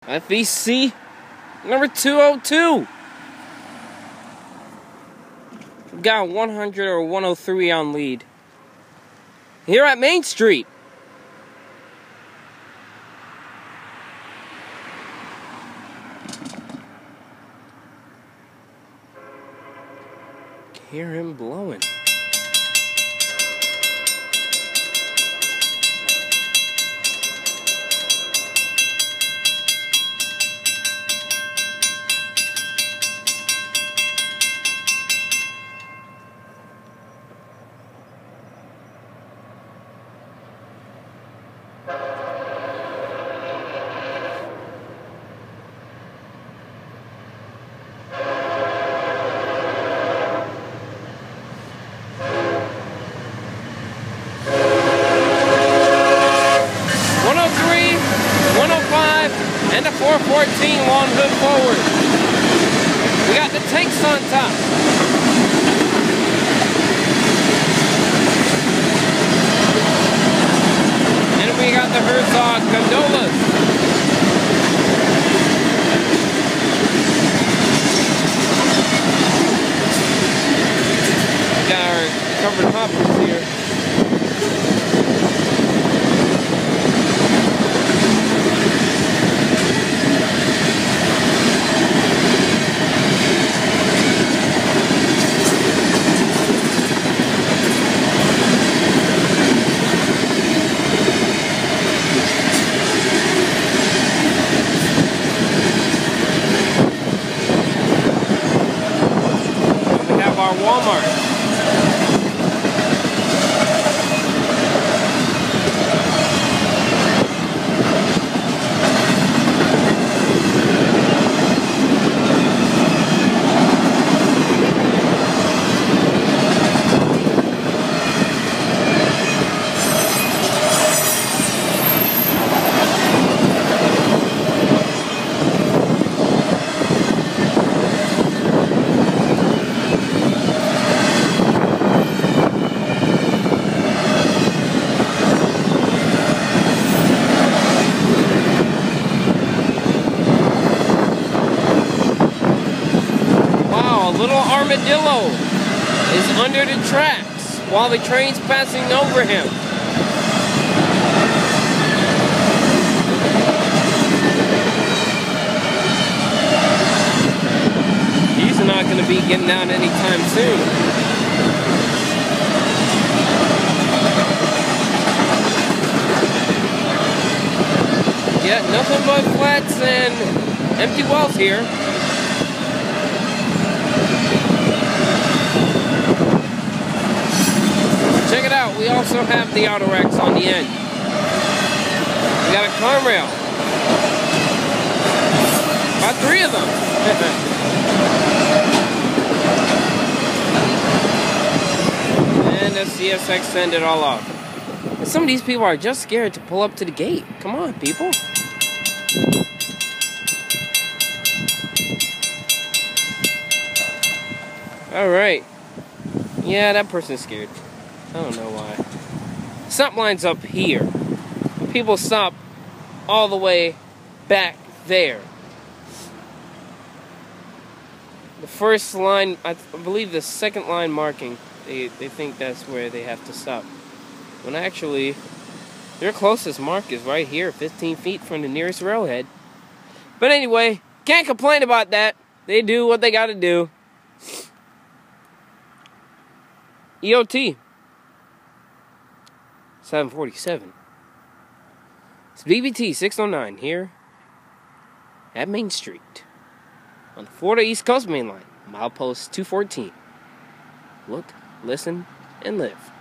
FEC number 202. We've got 100 or 103 on lead. Here at Main Street. Hear him blowing. And a 414 long hood forward. We got the tanks on top. And we got the Herzog gondolas. We got our covered hoppers here. Our Walmart. Little Armadillo is under the tracks while the train's passing over him. He's not going to be getting out anytime soon. Yeah, nothing but flats and empty wells here. Check it out, we also have the auto racks on the end. We got a car rail. About 3 of them. And the CSX send it all off. And some of these people are just scared to pull up to the gate. Come on, people. Alright. Yeah, that person's scared. I don't know why. Stop line's up here. People stop all the way back there. The first line, I believe the second line marking, they think that's where they have to stop. When actually, their closest mark is right here, 15 feet from the nearest railhead. But anyway, can't complain about that. They do what they gotta do. EOT 747. It's BBT 609 here at Main Street on the Florida East Coast Main Line, milepost 214. Look, listen, and live.